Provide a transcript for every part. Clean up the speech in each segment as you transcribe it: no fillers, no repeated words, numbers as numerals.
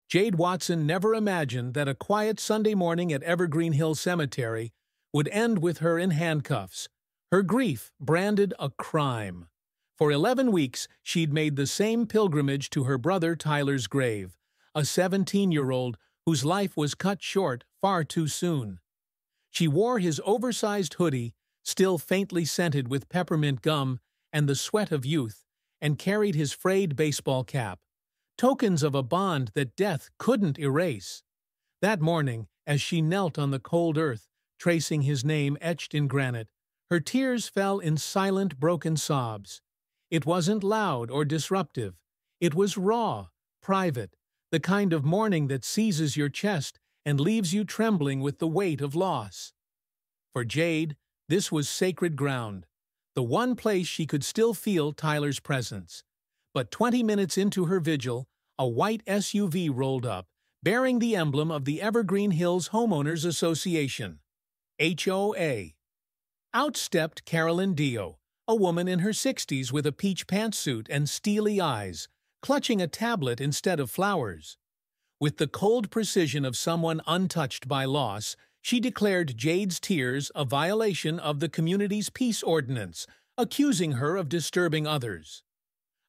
Jade Watson never imagined that a quiet Sunday morning at Evergreen Hills Cemetery would end with her in handcuffs, her grief branded a crime. For 11 weeks, she'd made the same pilgrimage to her brother Tyler's grave, a 17-year-old whose life was cut short far too soon. She wore his oversized hoodie, still faintly scented with peppermint gum and the sweat of youth, and carried his frayed baseball cap, tokens of a bond that death couldn't erase. That morning, as she knelt on the cold earth, tracing his name etched in granite, her tears fell in silent, broken sobs. It wasn't loud or disruptive. It was raw, private, the kind of mourning that seizes your chest and leaves you trembling with the weight of loss. For Jade, this was sacred ground, the one place she could still feel Tyler's presence. But 20 minutes into her vigil, a white SUV rolled up, bearing the emblem of the Evergreen Hills Homeowners Association, HOA. Out stepped Carolyn Dio, a woman in her 60s with a peach pantsuit and steely eyes, clutching a tablet instead of flowers. With the cold precision of someone untouched by loss, she declared Jade's tears a violation of the community's peace ordinance, accusing her of disturbing others.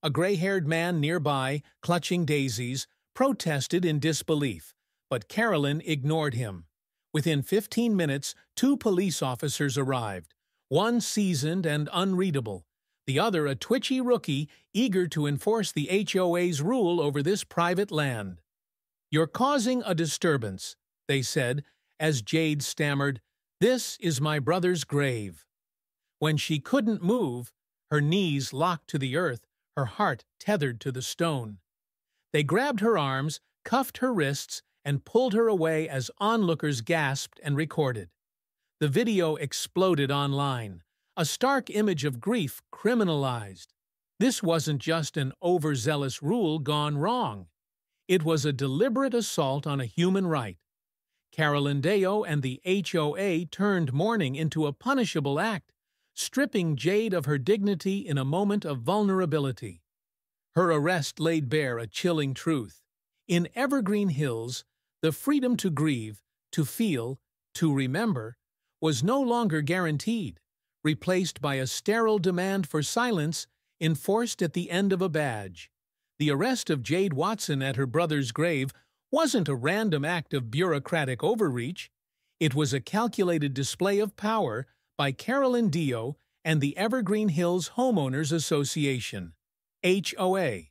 A gray-haired man nearby, clutching daisies, protested in disbelief, but Carolyn ignored him. Within 15 minutes, 2 police officers arrived, one seasoned and unreadable, the other a twitchy rookie eager to enforce the HOA's rule over this private land. "You're causing a disturbance," they said, as Jade stammered, "This is my brother's grave." When she couldn't move, her knees locked to the earth, her heart tethered to the stone. They grabbed her arms, cuffed her wrists, and pulled her away as onlookers gasped and recorded. The video exploded online, a stark image of grief criminalized. This wasn't just an overzealous rule gone wrong. It was a deliberate assault on a human right. Carolyn Dio and the HOA turned mourning into a punishable act, stripping Jade of her dignity in a moment of vulnerability. Her arrest laid bare a chilling truth. In Evergreen Hills, the freedom to grieve, to feel, to remember, was no longer guaranteed, replaced by a sterile demand for silence enforced at the end of a badge. The arrest of Jade Watson at her brother's grave wasn't a random act of bureaucratic overreach. It was a calculated display of power by Carolyn Dio and the Evergreen Hills Homeowners Association, HOA.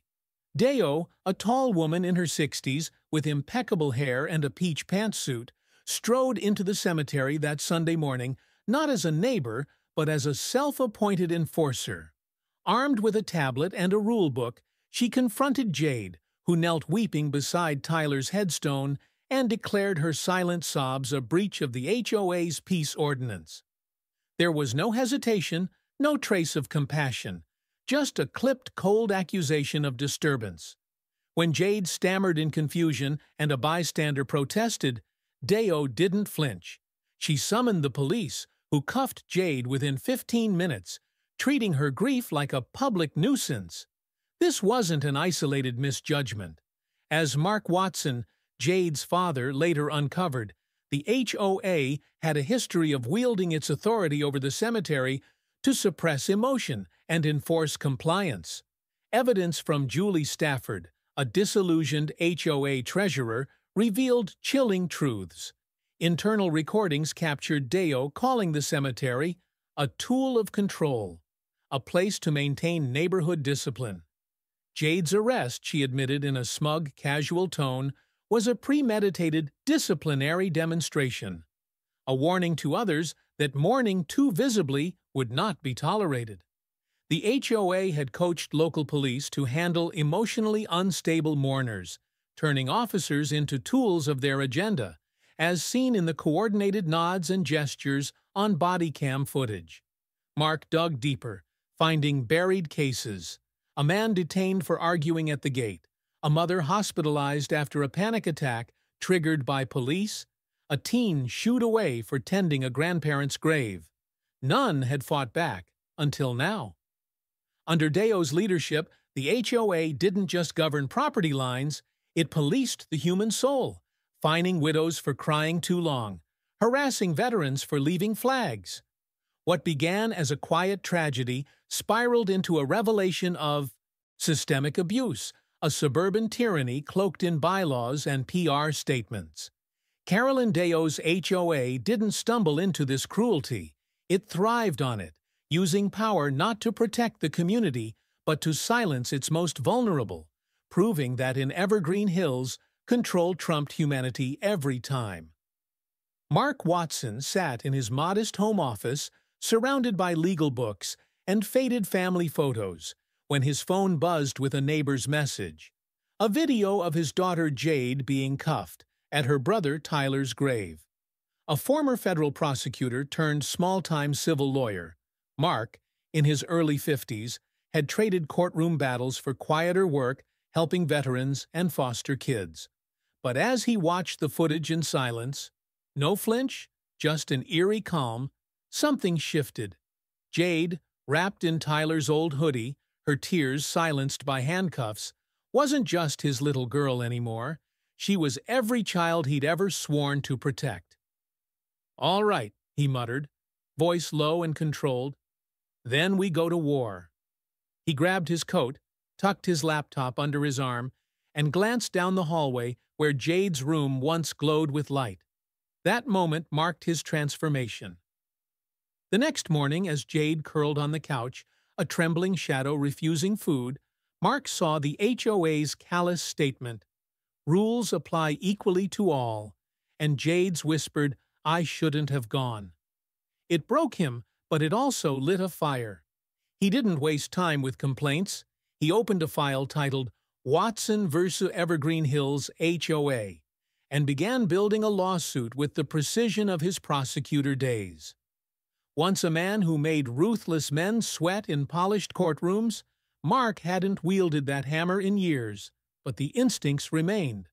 Dio, a tall woman in her 60s with impeccable hair and a peach pantsuit, strode into the cemetery that Sunday morning not as a neighbor but as a self-appointed enforcer. Armed with a tablet and a rule book, she confronted Jade, who knelt weeping beside Tyler's headstone, and declared her silent sobs a breach of the HOA's peace ordinance. There was no hesitation, no trace of compassion, just a clipped, cold accusation of disturbance. When Jade stammered in confusion and a bystander protested, Dio didn't flinch. She summoned the police, who cuffed Jade within 15 minutes, treating her grief like a public nuisance. This wasn't an isolated misjudgment. As Mark Watson, Jade's father, later uncovered, the HOA had a history of wielding its authority over the cemetery to suppress emotion and enforce compliance. Evidence from Julie Stafford, a disillusioned HOA treasurer, revealed chilling truths. Internal recordings captured Dio calling the cemetery a tool of control, a place to maintain neighborhood discipline. Jade's arrest, she admitted in a smug, casual tone, was a premeditated disciplinary demonstration, a warning to others that mourning too visibly would not be tolerated. The HOA had coached local police to handle emotionally unstable mourners, turning officers into tools of their agenda, as seen in the coordinated nods and gestures on body cam footage. Mark dug deeper, finding buried cases. A man detained for arguing at the gate, a mother hospitalized after a panic attack triggered by police, a teen shooed away for tending a grandparent's grave. None had fought back, until now. Under Dio's leadership, the HOA didn't just govern property lines, It policed the human soul, fining widows for crying too long, harassing veterans for leaving flags. What began as a quiet tragedy spiraled into a revelation of systemic abuse, a suburban tyranny cloaked in bylaws and PR statements. Carolyn Deo's HOA didn't stumble into this cruelty. It thrived on it, using power not to protect the community, but to silence its most vulnerable, proving that in Evergreen Hills, control trumped humanity every time. Mark Watson sat in his modest home office, surrounded by legal books and faded family photos, when his phone buzzed with a neighbor's message. A video of his daughter Jade being cuffed at her brother Tyler's grave. A former federal prosecutor turned small-time civil lawyer, Mark, in his early 50s, had traded courtroom battles for quieter work, helping veterans and foster kids. But as he watched the footage in silence, no flinch, just an eerie calm, something shifted. Jade, wrapped in Tyler's old hoodie, her tears silenced by handcuffs, wasn't just his little girl anymore. She was every child he'd ever sworn to protect. "All right," he muttered, voice low and controlled. "Then we go to war." He grabbed his coat, tucked his laptop under his arm, and glanced down the hallway where Jade's room once glowed with light. That moment marked his transformation. The next morning, as Jade curled on the couch, a trembling shadow refusing food, Mark saw the HOA's callous statement, "Rules apply equally to all," and Jade's whispered, "I shouldn't have gone." It broke him, but it also lit a fire. He didn't waste time with complaints. He opened a file titled Watson vs. Evergreen Hills HOA and began building a lawsuit with the precision of his prosecutor days. Once a man who made ruthless men sweat in polished courtrooms, Mark hadn't wielded that hammer in years, but the instincts remained,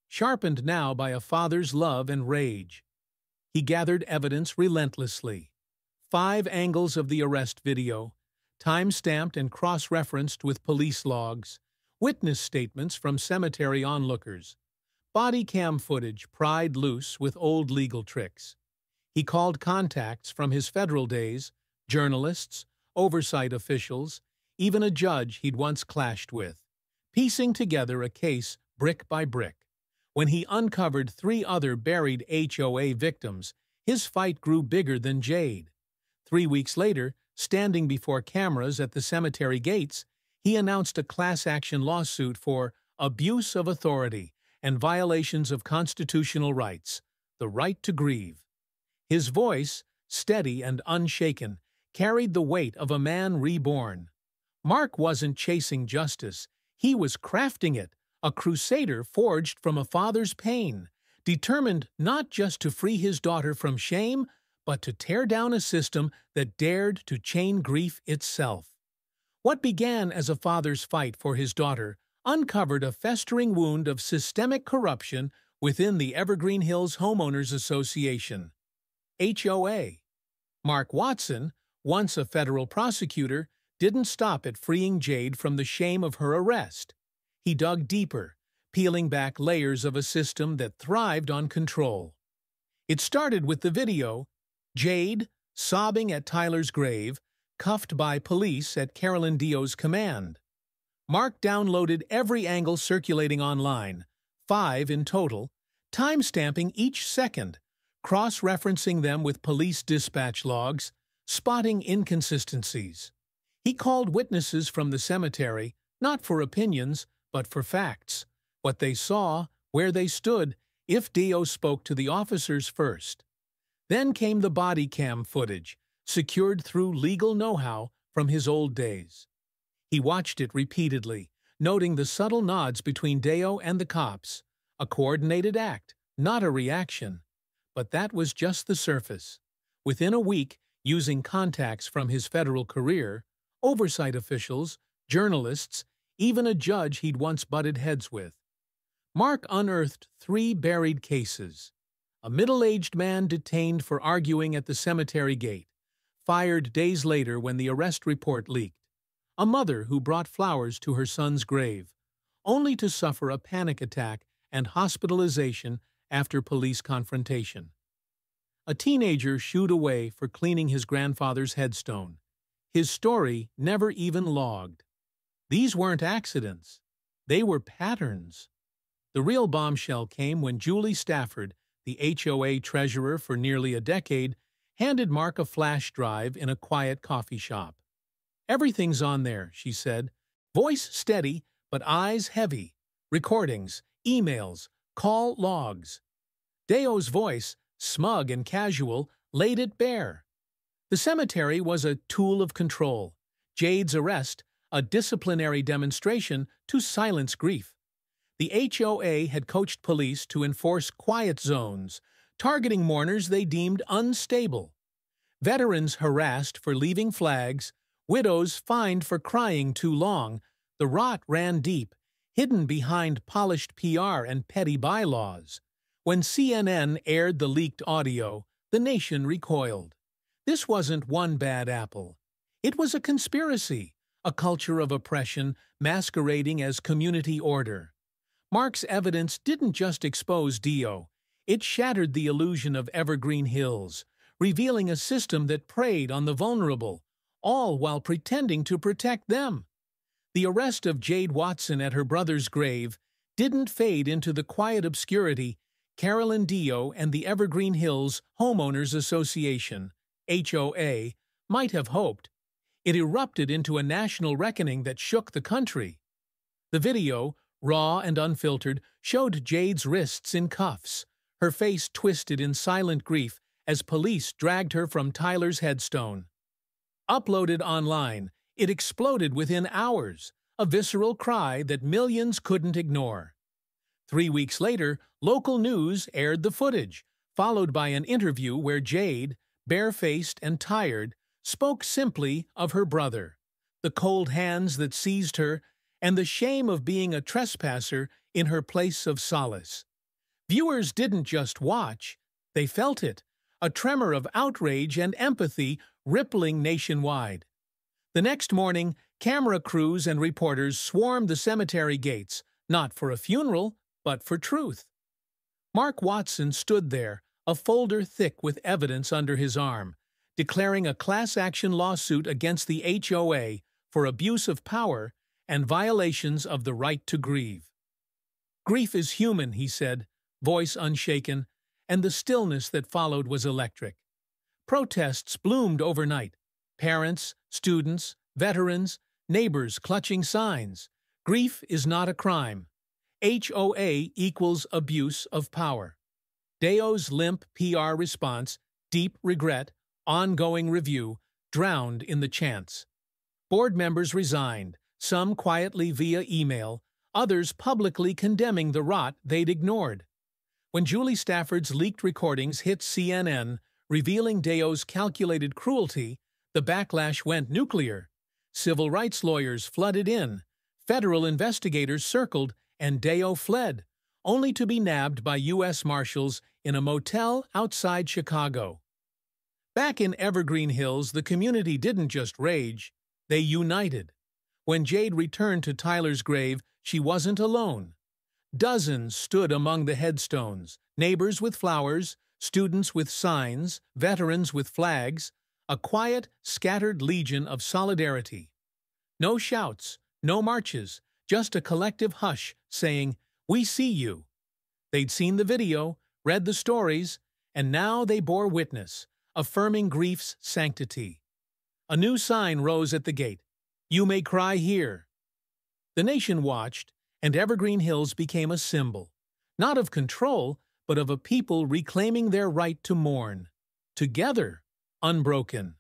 sharpened now by a father's love and rage. He gathered evidence relentlessly. 5 angles of the arrest video, time-stamped and cross-referenced with police logs, witness statements from cemetery onlookers, body cam footage pried loose with old legal tricks. He called contacts from his federal days, journalists, oversight officials, even a judge he'd once clashed with, piecing together a case brick by brick. When he uncovered 3 other buried HOA victims, his fight grew bigger than Jade. 3 weeks later, standing before cameras at the cemetery gates, he announced a class-action lawsuit for abuse of authority and violations of constitutional rights, the right to grieve. His voice, steady and unshaken, carried the weight of a man reborn. Mark wasn't chasing justice, he was crafting it, a crusader forged from a father's pain, determined not just to free his daughter from shame, but to tear down a system that dared to chain grief itself. What began as a father's fight for his daughter uncovered a festering wound of systemic corruption within the Evergreen Hills Homeowners Association, HOA. Mark Watson, once a federal prosecutor, didn't stop at freeing Jade from the shame of her arrest. He dug deeper, peeling back layers of a system that thrived on control. It started with the video, Jade, sobbing at Tyler's grave, cuffed by police at Carolyn Deo's command. Mark downloaded every angle circulating online, 5 in total, time-stamping each second, cross-referencing them with police dispatch logs, spotting inconsistencies. He called witnesses from the cemetery, not for opinions, but for facts, what they saw, where they stood, if Deo spoke to the officers first. Then came the body cam footage, secured through legal know-how from his old days. He watched it repeatedly, noting the subtle nods between Deo and the cops, a coordinated act, not a reaction. But that was just the surface. Within a week, using contacts from his federal career, oversight officials, journalists, even a judge he'd once butted heads with, Mark unearthed 3 buried cases. A middle-aged man detained for arguing at the cemetery gate, fired days later when the arrest report leaked. A mother who brought flowers to her son's grave, only to suffer a panic attack and hospitalization after police confrontation. A teenager shooed away for cleaning his grandfather's headstone. His story never even logged. These weren't accidents. They were patterns. The real bombshell came when Julie Stafford, the HOA treasurer for nearly a decade, handed Mark a flash drive in a quiet coffee shop. "Everything's on there," she said. "Voice steady, but eyes heavy. Recordings, emails, call logs." Deo's voice, smug and casual, laid it bare. The cemetery was a tool of control. Jade's arrest, a disciplinary demonstration to silence grief. The HOA had coached police to enforce quiet zones, targeting mourners they deemed unstable. Veterans harassed for leaving flags, widows fined for crying too long. The rot ran deep, hidden behind polished PR and petty bylaws. When CNN aired the leaked audio, the nation recoiled. This wasn't one bad apple. It was a conspiracy, a culture of oppression masquerading as community order. Mark's evidence didn't just expose Deo. It shattered the illusion of Evergreen Hills, revealing a system that preyed on the vulnerable, all while pretending to protect them. The arrest of Jade Watson at her brother's grave didn't fade into the quiet obscurity Carolyn Deo and the Evergreen Hills Homeowners Association, HOA, might have hoped. It erupted into a national reckoning that shook the country. The video, raw and unfiltered, showed Jade's wrists in cuffs, her face twisted in silent grief as police dragged her from Tyler's headstone. Uploaded online, it exploded within hours, a visceral cry that millions couldn't ignore. 3 weeks later, local news aired the footage, followed by an interview where Jade, barefaced and tired, spoke simply of her brother, the cold hands that seized her, and the shame of being a trespasser in her place of solace. Viewers didn't just watch, they felt it, a tremor of outrage and empathy rippling nationwide. The next morning, camera crews and reporters swarmed the cemetery gates, not for a funeral, but for truth. Mark Watson stood there, a folder thick with evidence under his arm, declaring a class-action lawsuit against the HOA for abuse of power and violations of the right to grieve. "Grief is human," he said, voice unshaken, and the stillness that followed was electric. Protests bloomed overnight. Parents, students, veterans, neighbors clutching signs. Grief is not a crime. HOA equals abuse of power. Deo's limp PR response, deep regret, ongoing review, drowned in the chants. Board members resigned, some quietly via email, others publicly condemning the rot they'd ignored. When Julie Stafford's leaked recordings hit CNN, revealing Deo's calculated cruelty, the backlash went nuclear. Civil rights lawyers flooded in, federal investigators circled, and Deo fled, only to be nabbed by U.S. Marshals in a motel outside Chicago. Back in Evergreen Hills, the community didn't just rage, they united. When Jade returned to Tyler's grave, she wasn't alone. Dozens stood among the headstones, neighbors with flowers, students with signs, veterans with flags, a quiet, scattered legion of solidarity. No shouts, no marches, just a collective hush saying, "We see you." They'd seen the video, read the stories, and now they bore witness, affirming grief's sanctity. A new sign rose at the gate, "You may cry here." The nation watched, and Evergreen Hills became a symbol, not of control, but of a people reclaiming their right to mourn. Together, unbroken.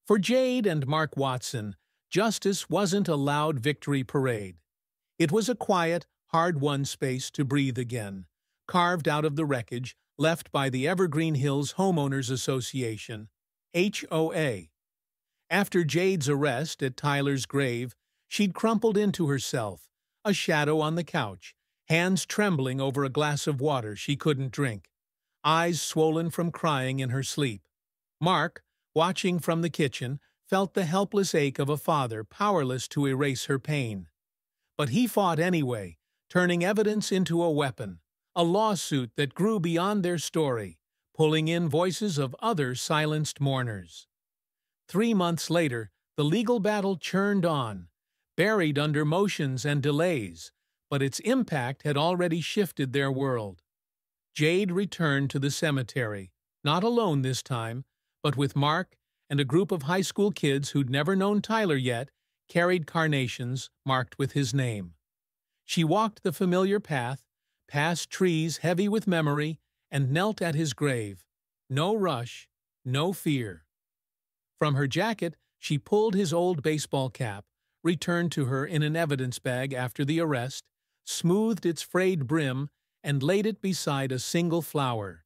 For Jade and Mark Watson, justice wasn't a loud victory parade. It was a quiet, hard-won space to breathe again, carved out of the wreckage left by the Evergreen Hills Homeowners Association, HOA. After Jade's arrest at Tyler's grave, she'd crumpled into herself, a shadow on the couch, hands trembling over a glass of water she couldn't drink, eyes swollen from crying in her sleep. Mark, watching from the kitchen, felt the helpless ache of a father powerless to erase her pain. But he fought anyway, turning evidence into a weapon, a lawsuit that grew beyond their story, pulling in voices of other silenced mourners. 3 months later, the legal battle churned on, buried under motions and delays, but its impact had already shifted their world. Jade returned to the cemetery, not alone this time, but with Mark and a group of high school kids who'd never known Tyler yet, carried carnations marked with his name. She walked the familiar path, past trees heavy with memory, and knelt at his grave. No rush, no fear. From her jacket, she pulled his old baseball cap, returned to her in an evidence bag after the arrest, smoothed its frayed brim, and laid it beside a single flower.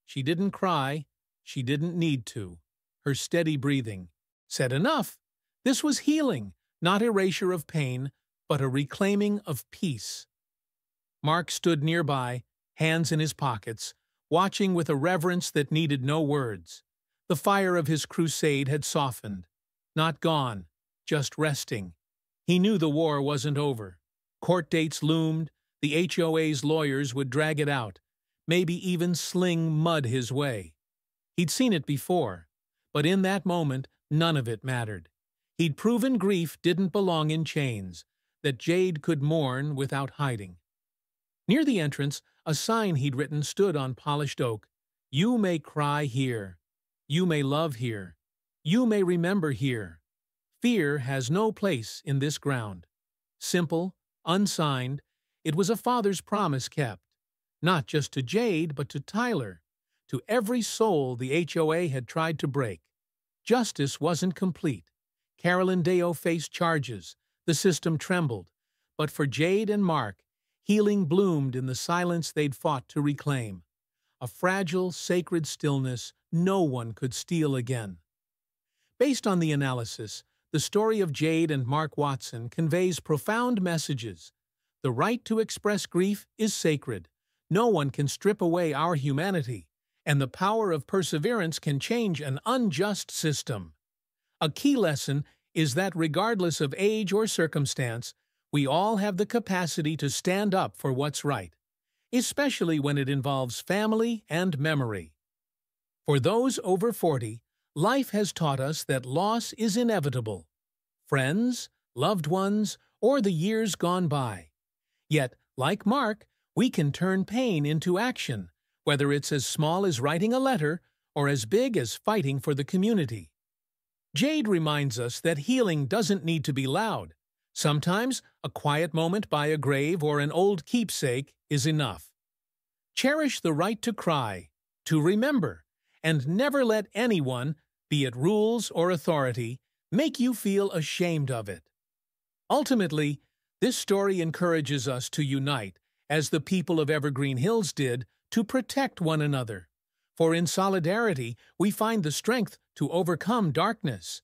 She didn't cry. She didn't need to. Her steady breathing said enough. This was healing, not erasure of pain, but a reclaiming of peace. Mark stood nearby, hands in his pockets, watching with a reverence that needed no words. The fire of his crusade had softened. Not gone, just resting. He knew the war wasn't over. Court dates loomed. The HOA's lawyers would drag it out, maybe even sling mud his way. He'd seen it before, but in that moment, none of it mattered. He'd proven grief didn't belong in chains, that Jade could mourn without hiding. Near the entrance, a sign he'd written stood on polished oak. You may cry here. You may love here. You may remember here. Fear has no place in this ground. Simple, unsigned, it was a father's promise kept, not just to Jade, but to Tyler, to every soul the HOA had tried to break. Justice wasn't complete. Carolyn Deo faced charges. The system trembled. But for Jade and Mark, healing bloomed in the silence they'd fought to reclaim. A fragile, sacred stillness no one could steal again. Based on the analysis, the story of Jade and Mark Watson conveys profound messages. The right to express grief is sacred. No one can strip away our humanity, and the power of perseverance can change an unjust system. A key lesson is that regardless of age or circumstance, we all have the capacity to stand up for what's right, especially when it involves family and memory. For those over 40, life has taught us that loss is inevitable. Friends, loved ones, or the years gone by. Yet, like Mark, we can turn pain into action, whether it's as small as writing a letter or as big as fighting for the community. Jade reminds us that healing doesn't need to be loud. Sometimes, a quiet moment by a grave or an old keepsake is enough. Cherish the right to cry, to remember, and never let anyone, be it rules or authority, make you feel ashamed of it. Ultimately, this story encourages us to unite, as the people of Evergreen Hills did, to protect one another. For in solidarity, we find the strength to overcome darkness,